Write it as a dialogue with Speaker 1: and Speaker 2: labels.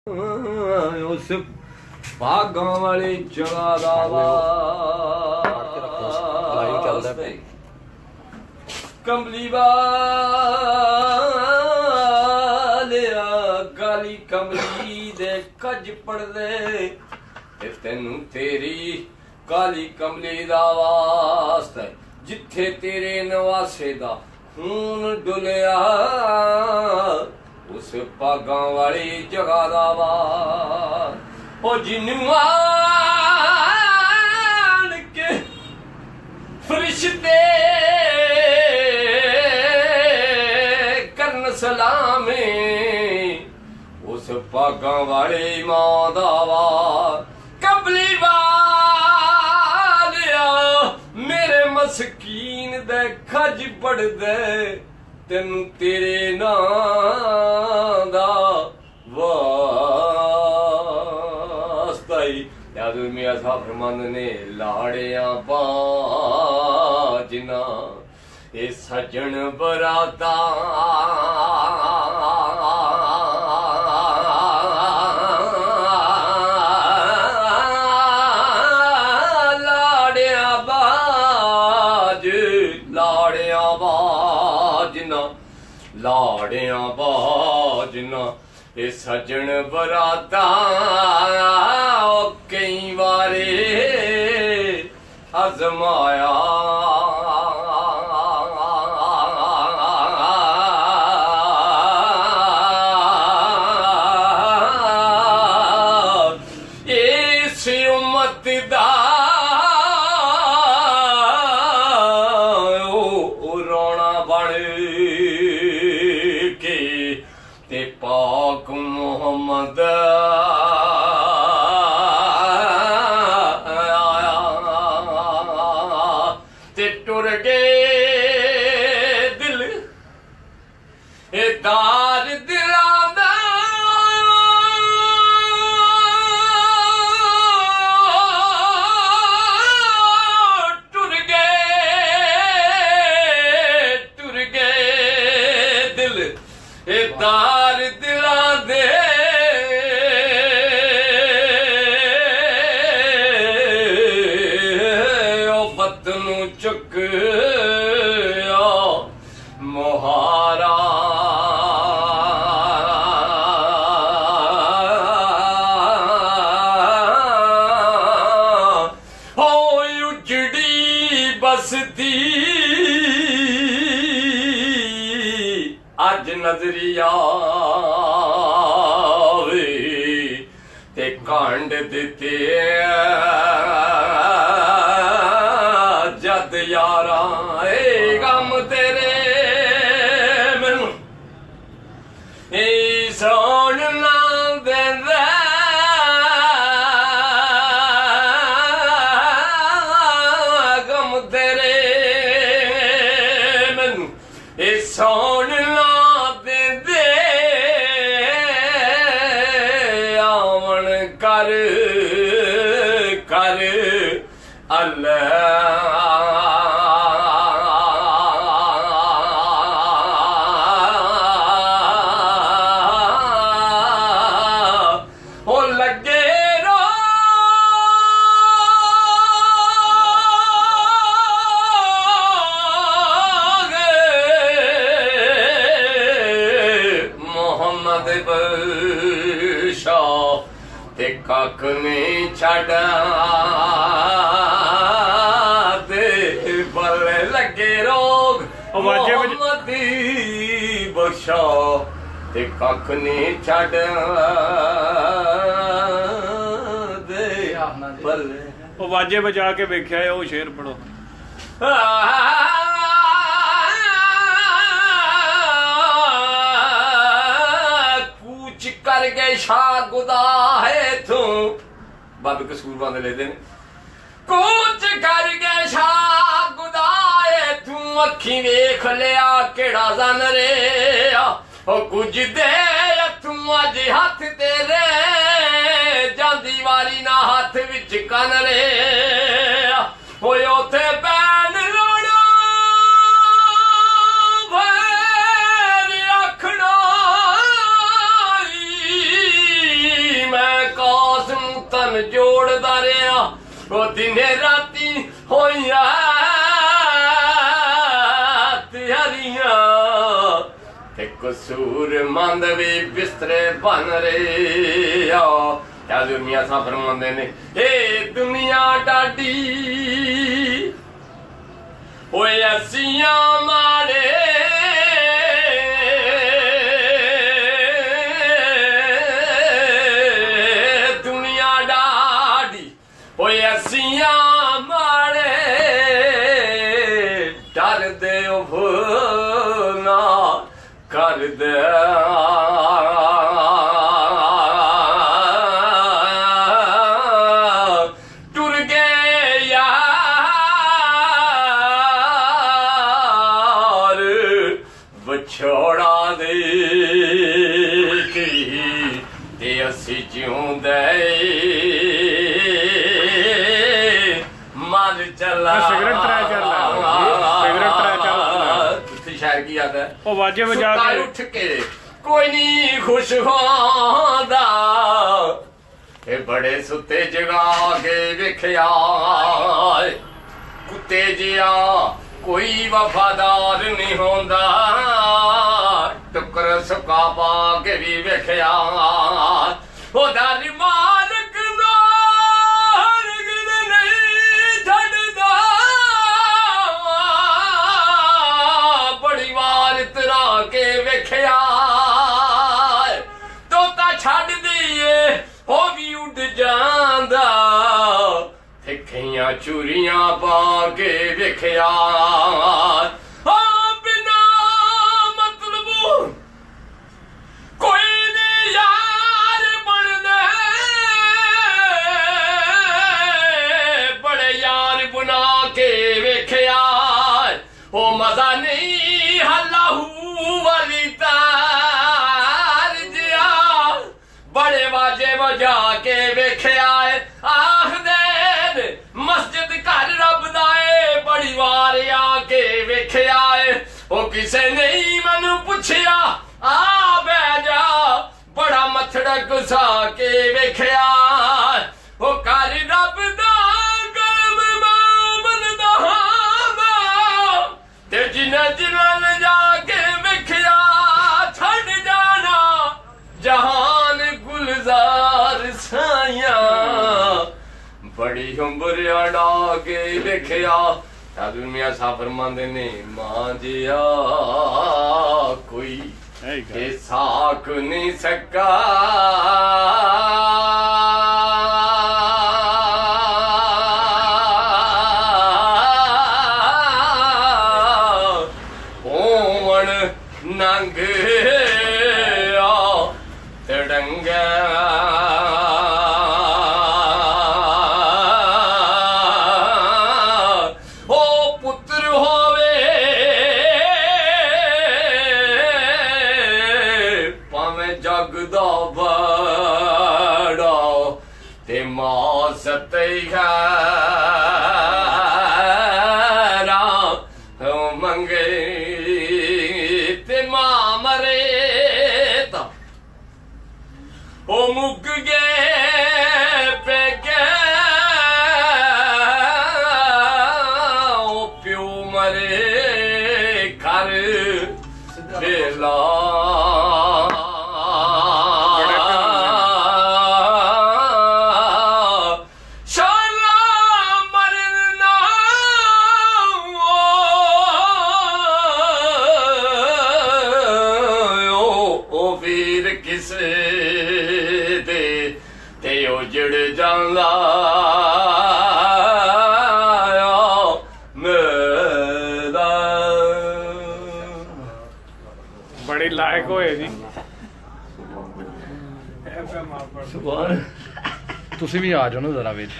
Speaker 1: उस भागां वाली जगह दा वास्ते कमली वालिया काली कमली दे कज पड़दे तेनू तेरी काली कमली दा वास्ते जिथे तेरे नवासे दा खून डुलिया उस भागां वाली जगह दा वार ओ जिन्नू आन के फरिश्ते करन सलामे उस भागां वाली मां दा वार कमली वालिया मेरे मस्कीन दे खज पड़दे तेनू तेरे नां दा वास्ता ही याद मियां साहब फरमांदे ने लाड़ियां बाजना ए सजन बराता लाड़ियां बाजना ए सजन बराता कई बारे आजमाया इस उम्मत दा रोना बन ते पाक मोहम्मद आया ते टुर गए दिल ए दार दिलां दा टुर गए दिल ए दार दिलां दे ओ बतनू चुक मोहारा हो उजड़ी बसती अज नजरिया ते कांड दिते जद यारा ए गम तेरे मैनू ए सोन ना देंदा गम तेरे मैनू ए सोन ना कर कर अल्लाह हो लगे रो मोहम्मद बशा ते कख नहीं छड़ा दे बल्ले लगे रोग मोहम्मदी बख्शा ते कख नहीं छड़ा दे बल्ले
Speaker 2: ਉਹ ਵਾਜੇ ਵਜਾ ਕੇ ਵੇਖਿਆ ਉਹ ਸ਼ੇਰ ਪੜੋ
Speaker 1: कूच कर गए शाह गुदा है तू बाबे कसूर बंद लेते ने कूच कर गए शाह गुदा है तू अखी वेख लिया केड़ा जन रे ओ कुछ दे तू अज हथ तेरे जांदी वाली ना हाथ विच कन रे होए उथे पैन लोड़ा भैर आखड़ा ਤਨ ਜੋੜਦਾ ਰਿਹਾ ਉਹ ਦਿਨੇ ਰਾਤੀ ਹੋਈਆਂ ਤਿਆਰੀਆਂ ਤੇ ਕਸੂਰ ਮੰਦ ਵੀ ਬਿਸਤਰੇ ਬਣ ਰਹੇ ਆ ਕਿਆ ਦੁਨੀਆ ਸਾ ਫਰਮਾਉਂਦੇ ਨੇ ਇਹ ਦੁਨੀਆ ਡਾਡੀ ਓਏ ਅਸੀਆਂ ਮਾੜੇ ਦੁਨੀਆ ਡਾਡੀ ਓਏ ਅਸੀਆਂ ਮਾੜੇ ਡਰਦੇ ਉਹ ਨਾ ਕਰਦੇ ਟੁਰ ਗਏ ਯਾਰ ਵਿਛੋੜਾ ਦੇ ਕੇ ਤੇ ਅਸੀਂ ਜਿਉਂਦੇ ਮਰ ਚਲਾ
Speaker 2: ਸਿਗਰਟ ਤਰਾ ਚੱਲ ਸਿਗਰਟ ਤਰਾ ਚੱਲ
Speaker 1: ਤੁਸੀਂ ਸ਼ਾਇਰ ਕੀ ਯਾਦ ਹੈ
Speaker 2: ਉਹ ਵਾਜੇ ਵਜਾ
Speaker 1: ਸੁੱਤਾ
Speaker 2: ਕੇ
Speaker 1: ਉੱਠ ਕੇ ਕੋਈ ਨਹੀਂ ਖੁਸ਼ ਹੁੰਦਾ ਇਹ ਬੜੇ ਸੁੱਤੇ ਜਗਾ ਕੇ ਵੇਖਿਆ ਕੁੱਤੇ ਜਿਹਾ ਕੋਈ ਵਫਾਦਾਰ ਨਹੀਂ ਹੁੰਦਾ ਟੁਕਰ ਸੁਕਾ ਪਾ ਕੇ ਵੀ ਵੇਖਿਆ ਉਹਦਾ ਮਾਲਕ ਦਾ ਹਰਗਿਜ਼ ਨਹੀਂ ਛੱਡਦਾ ਬੜੀ ਵਾਰ ਤਰਾ ਕੇ ਵੇਖਿਆ ਤੋਤਾ ਛੱਡ ਦਈਏ ਉਹ ਵੀ ਉੱਡ ਜਾਂਦਾ ਫਿੱਕੀਆਂ ਚੂਰੀਆਂ ਪਾ ਕੇ ਵੇਖਿਆ ਬਿਨਾ ਮਤਲਬ ਕੋਈ ਨੀ ਯਾਰ ਬਣਦੇ ਬੜੇ ਯਾਰ ਬਣਾ ਕੇ ਵੇਖਿਆ ਉਹ ਮਜ਼ਾ ਨਹੀਂ ਹੱਲਾਹੂ ਵਾਲੀ ਤਾਰ ਜਿਆ ਬੜੇ ਵਾਜੇ ਵਜਾ ਕੇ ਵੇਖਿਆ ਆਖਦੇ ਨੇ ਮਸਜਿਦ ਘਰ ਰੱਬ ਦਾ ਏ ਬੜੀ ਵਾਰ ਆ ਕੇ ਵੇਖਿਆ ਏ ਉਹ ਕਿਸੇ ਨਹੀਂ ਮੈਨੂੰ ਪੁੱਛਿਆ ਆ ਬਹਿ ਜਾ ਬੜਾ ਮੱਥੜਾ ਗੁਸਾ ਕੇ ਵੇਖਿਆ ਉਹ ਘਰ ਰੱਬ ਦਾ ਕਰਮ ਬੰਦਾ ਹਾਂ ਤੇ ਜਿਨ੍ਹਾਂ ਲਿਜਾ ਕੇ ਵੇਖਿਆ ਛੱਡ ਜਾਣਾ ਜਹਾਨ ਗੁਲਜ਼ਾਰ ਸਾਈਆਂ ਬੜੀ ਉਮਰ ਅੜਾ ਕੇ ਵੇਖਿਆ ਤਾਂ ਦੁਨੀਆ ਸਾ ਫਰਮਾਉਂਦੇ ਨੇ ਮਾਂ ਜਿਆ ਕੋਈ ਇਹ ਸਾਕ ਨਹੀਂ ਸਕਾ ਨੰਗ ਆ ਤੜੰਗਾ ਉਹ ਪੁੱਤਰ ਹੋਵੇ ਭਾਵੇਂ ਜਗ ਦਾ ਬੜਾ ਤੇ ਮਾਂ ਸਤੇ ਮੰਗੇ ਤੇ ਮਾਂ ਮਰੇ ਤਾਂ ਉਹ ਮੁੱਕ ਗਏ ਪੈਗੇ ਉਹ ਪਿਓ ਮਰੇ ਘਰ ਵੇਲਾ ਕਿਸੇ ਦੇ ਤੇ ਉਜੜ ਜਾਂਦਾ ਮੇਰਾ
Speaker 2: ਬੜੇ ਲਾਇਕ ਹੋਏ ਜੀ
Speaker 3: ਤੁਸੀਂ ਵੀ ਆ ਜਾਓ ਨਾ ਜ਼ਰਾ ਵਿੱਚ